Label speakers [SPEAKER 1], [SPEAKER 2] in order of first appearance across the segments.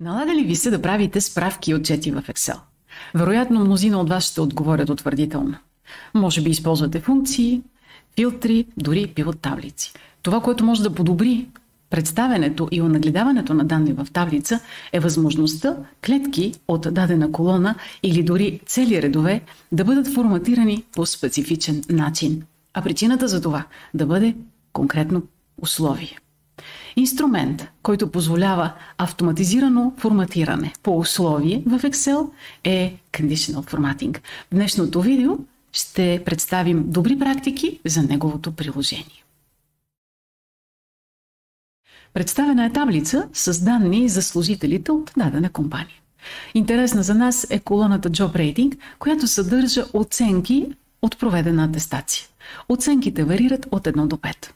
[SPEAKER 1] Налага ли ви се да правите справки и отчети в Excel? Вероятно, мнозина от вас ще отговорят утвърдително. Може би използвате функции, филтри, дори пивот таблици. Това, което може да подобри представянето и онагледаването на данни в таблица, е възможността клетки от дадена колона или дори цели редове да бъдат форматирани по специфичен начин. А причината за това да бъде конкретно условие. Инструмент, който позволява автоматизирано форматиране по условие в Excel е Conditional Formatting. В днешното видео ще представим добри практики за неговото приложение. Представена е таблица с данни за служителите от дадена компания. Интересна за нас е колоната Job Rating, която съдържа оценки от проведена атестация. Оценките варират от 1 до 5.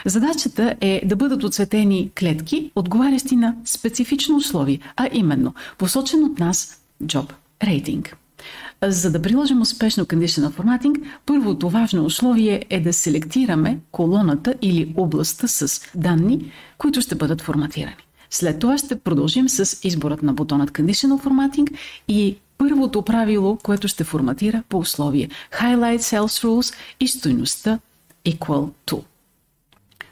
[SPEAKER 1] Задачата е да бъдат оцветени клетки, отговарящи на специфично условие, а именно посочен от нас Job Rating. За да приложим успешно Conditional Formatting, първото важно условие е да селектираме колоната или областта с данни, които ще бъдат форматирани. След това ще продължим с изборът на бутонът Conditional Formatting и първото правило, което ще форматира по условие Highlight Cells Rules и стойността Equal to.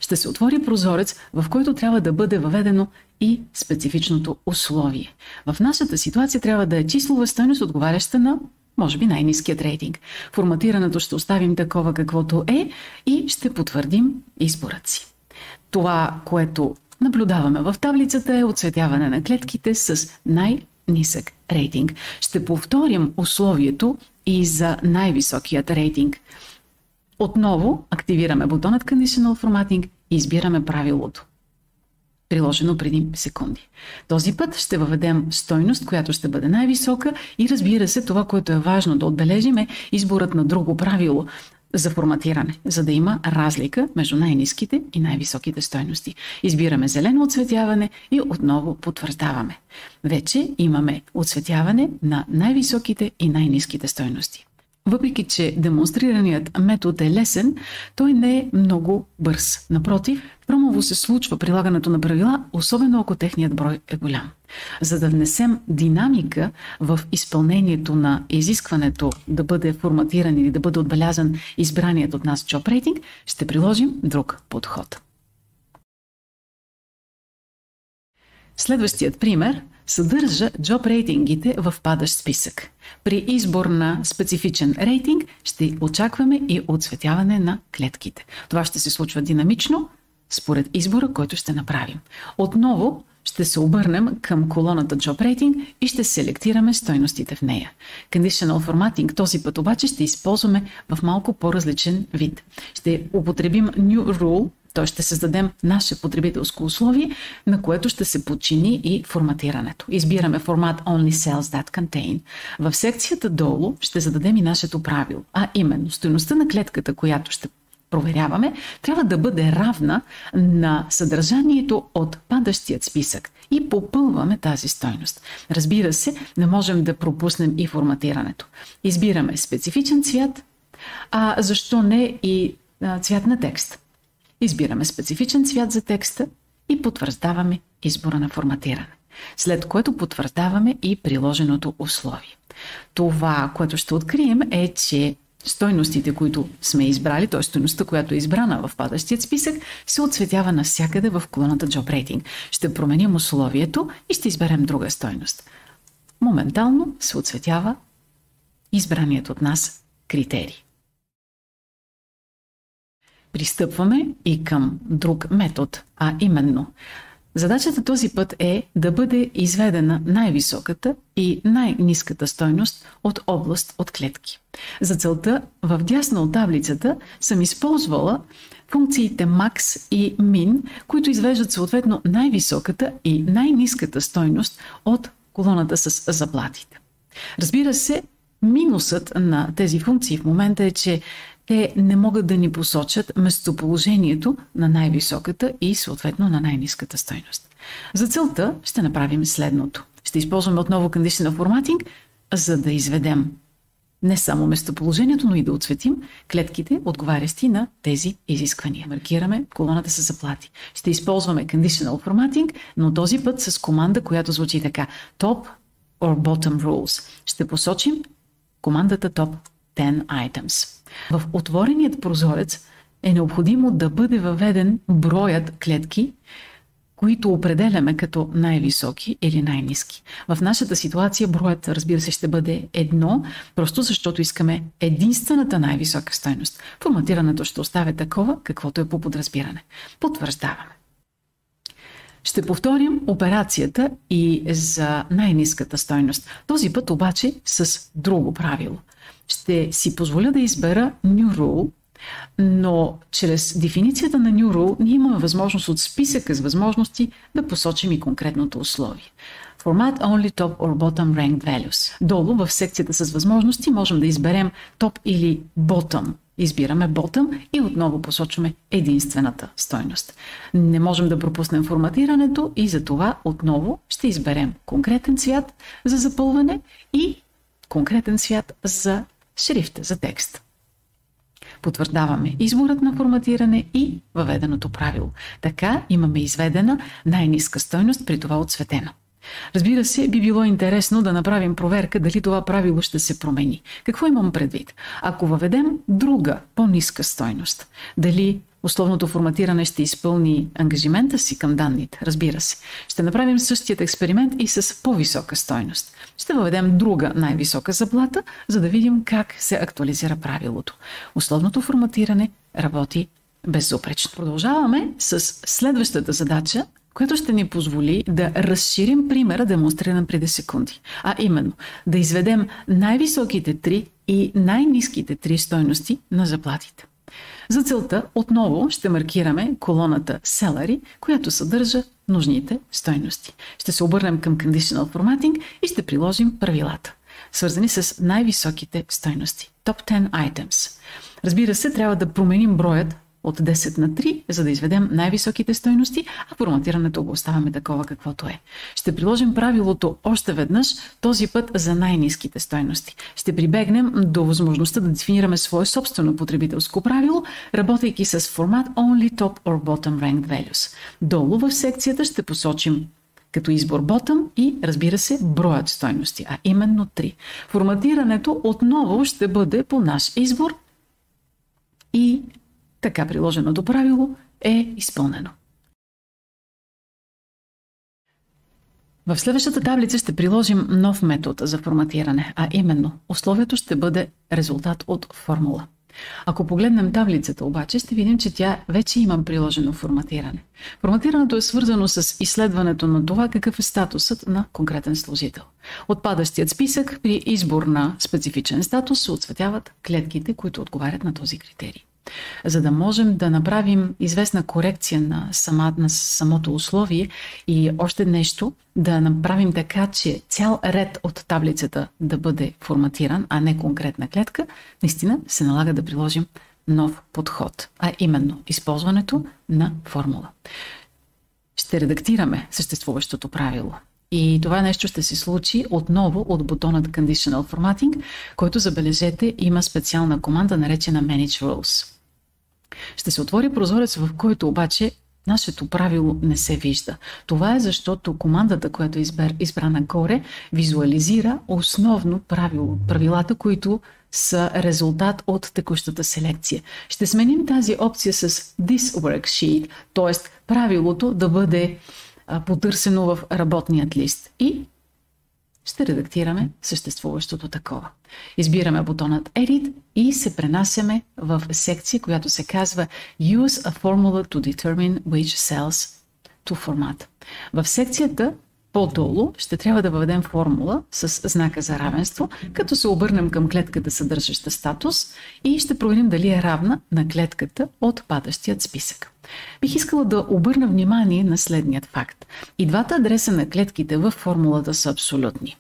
[SPEAKER 1] Ще се отвори прозорец, в който трябва да бъде въведено и специфичното условие. В нашата ситуация трябва да е числова стойност, отговаряща на, може би, най-ниският рейтинг. Форматирането ще оставим такова каквото е и ще потвърдим изборът си. Това, което наблюдаваме в таблицата, е оцветяване на клетките с най-нисък рейтинг. Ще повторим условието и за най-високият рейтинг. Отново активираме бутонът Conditional Formatting и избираме правилото, приложено преди секунди. Този път ще въведем стойност, която ще бъде най-висока и, разбира се, това, което е важно да отбележим, е изборът на друго правило за форматиране, за да има разлика между най-ниските и най-високите стойности. Избираме зелено оцветяване и отново потвърждаваме. Вече имаме оцветяване на най-високите и най-ниските стойности. Въпреки че демонстрираният метод е лесен, той не е много бърз. Напротив, тромаво се случва прилагането на правила, особено ако техният брой е голям. За да внесем динамика в изпълнението на изискването да бъде форматиран или да бъде отбелязан избраният от нас Job Rating, ще приложим друг подход. Следващият пример съдържа Job рейтингите в падащ списък. При избор на специфичен рейтинг ще очакваме и оцветяване на клетките. Това ще се случва динамично, според избора, който ще направим. Отново ще се обърнем към колоната Job Rating и ще селектираме стойностите в нея. Conditional Formatting този път обаче ще използваме в малко по-различен вид. Ще употребим New Rule, т.е. ще създадем наше потребителско условие, на което ще се подчини и форматирането. Избираме формат Only Cells That Contain. В секцията долу ще зададем и нашето правило, а именно стойността на клетката, която ще проверяваме, трябва да бъде равна на съдържанието от падащият списък и попълваме тази стойност. Разбира се, не можем да пропуснем и форматирането. Избираме специфичен цвят, а защо не и цвят на текст. Избираме специфичен цвят за текста и потвърждаваме избора на форматиране, след което потвърждаваме и приложеното условие. Това, което ще открием, е, че стойностите, които сме избрали, т.е. стойността, която е избрана в падащият списък, се оцветява навсякъде в колоната Job Rating. Ще променим условието и ще изберем друга стойност. Моментално се оцветява избраният от нас критерий. Пристъпваме и към друг метод, а именно задачата този път е да бъде изведена най-високата и най-ниската стойност от област от клетки. За целта в дясно от таблицата съм използвала функциите Max и Min, които извеждат съответно най-високата и най-ниската стойност от колоната с заплатите. Разбира се, минусът на тези функции в момента е, че те не могат да ни посочат местоположението на най-високата и съответно на най-ниската стойност. За целта ще направим следното. Ще използваме отново Conditional Formatting, за да изведем не само местоположението, но и да отцветим клетките, отговарящи на тези изисквания. Маркираме колоната с заплати. Ще използваме conditional formatting, но този път с команда, която звучи така: Top or Bottom Rules. Ще посочим командата Top 10 Items. В отвореният прозорец е необходимо да бъде въведен броят клетки, които определяме като най-високи или най-ниски. В нашата ситуация броят, разбира се, ще бъде 1, просто защото искаме единствената най-висока стойност. Форматирането ще оставя такова, каквото е по подразбиране. Потвърждаваме. Ще повторим операцията и за най-ниската стойност. Този път обаче с друго правило. Ще си позволя да избера New Rule, но чрез дефиницията на New Rule ние имаме възможност от списъка с възможности да посочим и конкретното условие. Format only top or bottom ranked values. Долу в секцията с възможности можем да изберем top или bottom. Избираме bottom и отново посочваме единствената стойност. Не можем да пропуснем форматирането и за това отново ще изберем конкретен цвят за запълване и конкретен цвят за шрифта, за текст. Потвърждаваме изборът на форматиране и въведеното правило. Така имаме изведена най-ниска стойност, при това отцветена. Разбира се, би било интересно да направим проверка дали това правило ще се промени. Какво имам предвид? Ако въведем друга, по-ниска стойност, дали условното форматиране ще изпълни ангажимента си към данните? Разбира се. Ще направим същият експеримент и с по-висока стойност. Ще въведем друга най-висока заплата, за да видим как се актуализира правилото. Условното форматиране работи безупречно. Продължаваме с следващата задача, което ще ни позволи да разширим примера, демонстриран преди секунди. А именно, да изведем най-високите 3 и най-ниските 3 стойности на заплатите. За целта отново ще маркираме колоната Salary, която съдържа нужните стойности. Ще се обърнем към Conditional Formatting и ще приложим правилата, свързани с най-високите стойности. Top 10 Items. Разбира се, трябва да променим броят от 10 на 3, за да изведем най-високите стойности, а форматирането го оставяме такова каквото е. Ще приложим правилото още веднъж, този път за най-ниските стойности. Ще прибегнем до възможността да дефинираме свое собствено потребителско правило, работейки с формат Only Top or Bottom Ranked Values. Долу в секцията ще посочим като избор bottom и, разбира се, броят стойности, а именно 3. Форматирането отново ще бъде по наш избор и така приложеното правило е изпълнено. В следващата таблица ще приложим нов метод за форматиране, а именно условието ще бъде резултат от формула. Ако погледнем таблицата обаче, ще видим, че тя вече има приложено форматиране. Форматирането е свързано с изследването на това какъв е статусът на конкретен служител. Отпадащият списък при избор на специфичен статус се отцветяват клетките, които отговарят на този критерий. За да можем да направим известна корекция на самото условие и още нещо, да направим така, че цял ред от таблицата да бъде форматиран, а не конкретна клетка, наистина се налага да приложим нов подход, а именно използването на формула. Ще редактираме съществуващото правило. И това нещо ще се случи отново от бутонът Conditional Formatting, който, забележете, има специална команда, наречена Manage Rules. Ще се отвори прозорец, в който обаче нашето правило не се вижда. Това е защото командата, която е избрана горе, визуализира основно правилата, които са резултат от текущата селекция. Ще сменим тази опция с This Worksheet, т.е. правилото да бъде потърсено в работният лист и ще редактираме съществуващото такова. Избираме бутонът Edit и се пренасяме в секция, която се казва Use a formula to determine which cells to format. В секцията по-долу ще трябва да въведем формула с знака за равенство, като се обърнем към клетката, съдържаща статус, и ще проверим дали е равна на клетката от падащият списък. Бих искала да обърна внимание на следният факт. И двата адреса на клетките в формулата са абсолютни.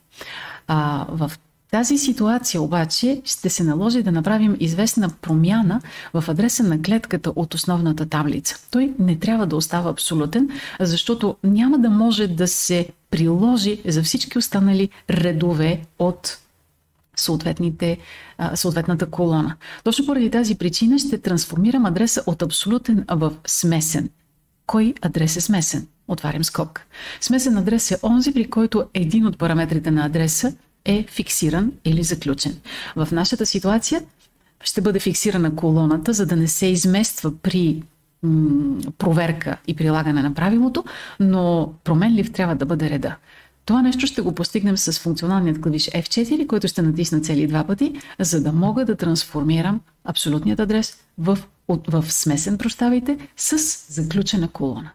[SPEAKER 1] В тази ситуация обаче ще се наложи да направим известна промяна в адреса на клетката от основната таблица. Той не трябва да остава абсолютен, защото няма да може да се приложи за всички останали редове от съответната колона. Точно поради тази причина ще трансформирам адреса от абсолютен в смесен. Кой адрес е смесен? Отварям скобка. Смесен адрес е онзи, при който един от параметрите на адреса е фиксиран или заключен. В нашата ситуация ще бъде фиксирана колоната, за да не се измества при проверка и прилагане на правилото, но променлив трябва да бъде реда. Това нещо ще го постигнем с функционалният клавиш F4, който ще натисна цели 2 пъти, за да мога да трансформирам абсолютният адрес в смесен, с заключена колона.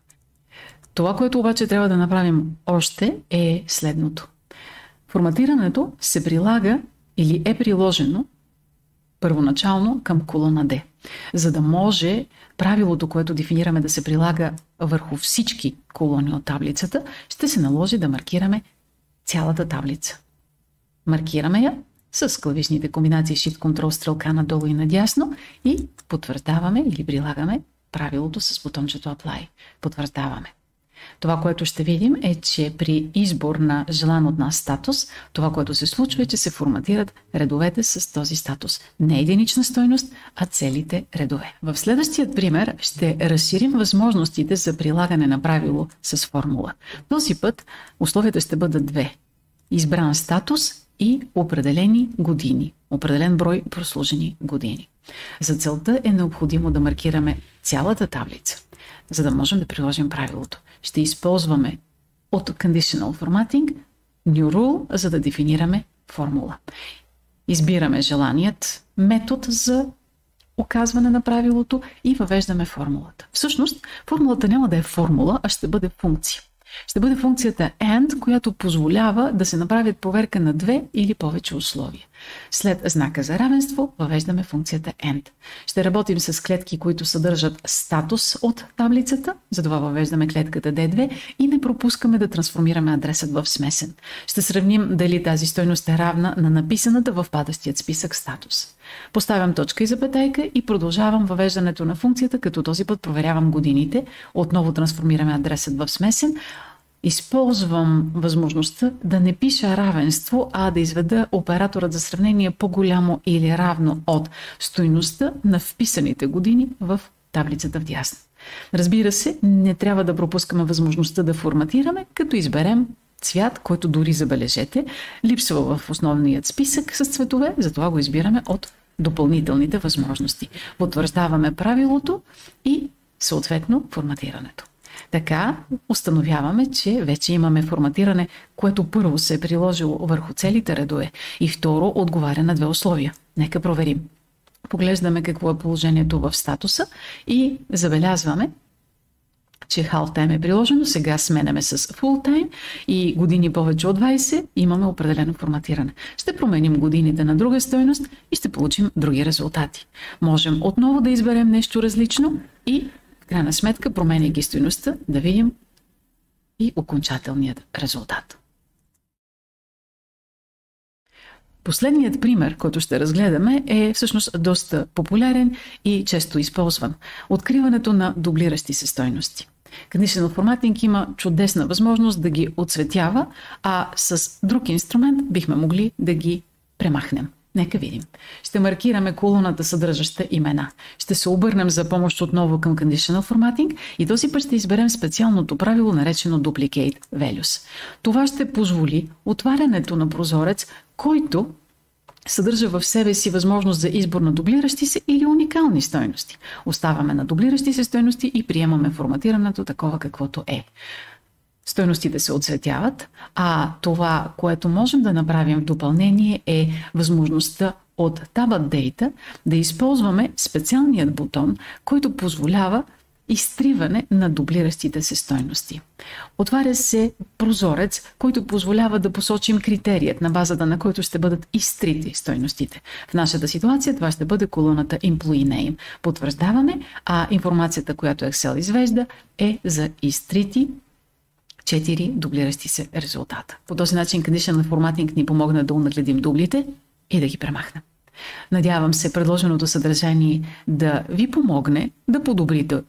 [SPEAKER 1] Това, което обаче трябва да направим още, е следното. Форматирането се прилага или е приложено първоначално към колона D. За да може правилото, което дефинираме да се прилага върху всички колони от таблицата, ще се наложи да маркираме цялата таблица. Маркираме я с клавишните комбинации Shift-Control, стрелка надолу и надясно и потвърждаваме или прилагаме правилото с бутончето Apply. Потвърждаваме. Това, което ще видим е, че при избор на желан от нас статус, това, което се случва е, че се форматират редовете с този статус. Не единична стойност, а целите редове. В следващият пример ще разширим възможностите за прилагане на правило с формула. Този път условията ще бъдат две. Избран статус и определени години. Определен брой прослужени години. За целта е необходимо да маркираме цялата таблица, за да можем да приложим правилото. Ще използваме от Conditional Formatting New Rule, за да дефинираме формула. Избираме желаният метод за оказване на правилото и въвеждаме формулата. Всъщност, формулата няма да е формула, а ще бъде функция. Ще бъде функцията AND, която позволява да се направи проверка на две или повече условия. След знака за равенство въвеждаме функцията AND. Ще работим с клетки, които съдържат статус от таблицата, затова въвеждаме клетката D2 и не пропускаме да трансформираме адресът в смесен. Ще сравним дали тази стойност е равна на написаната в падащият списък статус. Поставям точка и запетайка и продължавам въвеждането на функцията, като този път проверявам годините. Отново трансформираме адресът в смесен. Използвам възможността да не пиша равенство, а да изведа операторът за сравнение по-голямо или равно от стойността на вписаните години в таблицата вдясно. Разбира се, не трябва да пропускаме възможността да форматираме, като изберем цвят, който дори, забележете, липсва в основният списък с цветове, затова го избираме от допълнителните възможности. Потвърждаваме правилото и съответно форматирането. Така установяваме, че вече имаме форматиране, което първо се е приложило върху целите редове и второ отговаря на две условия. Нека проверим. Поглеждаме какво е положението в статуса и забелязваме, че half time е приложено, сега сменяме с full time и години повече от 20 имаме определено форматиране. Ще променим годините на друга стойност и ще получим други резултати. Можем отново да изберем нещо различно и в крайна сметка, променяйки стойността, да видим и окончателният резултат. Последният пример, който ще разгледаме, е всъщност доста популярен и често използван. Откриването на дублиращи се стойности. Conditional Formatting има чудесна възможност да ги отцветява, а с друг инструмент бихме могли да ги премахнем. Нека видим. Ще маркираме колоната, съдържаща имена. Ще се обърнем за помощ отново към Conditional Formatting и този път ще изберем специалното правило, наречено Duplicate Values. Това ще позволи отварянето на прозорец, който съдържа в себе си възможност за избор на дублиращи се или уникални стойности. Оставаме на дублиращи се стойности и приемаме форматирането такова каквото е. Стойностите се отцветяват, а това, което можем да направим в допълнение е възможността от Tab Data да използваме специалният бутон, който позволява изтриване на дублиращите се стойности. Отваря се прозорец, който позволява да посочим критерият, на базата на който ще бъдат изтрити стойностите. В нашата ситуация това ще бъде колоната Employee Name. Потвърждаваме, а информацията, която Excel извежда, е за изтрити 4 дублиращи се резултата. По този начин Conditional Formatting ни помогна да унагледим дублите и да ги премахнем. Надявам се предложеното съдържание да ви помогне да подобрите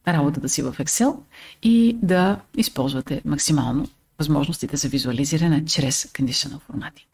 [SPEAKER 1] работата си в Excel и да използвате максимално възможностите за визуализиране чрез Conditional Formatting.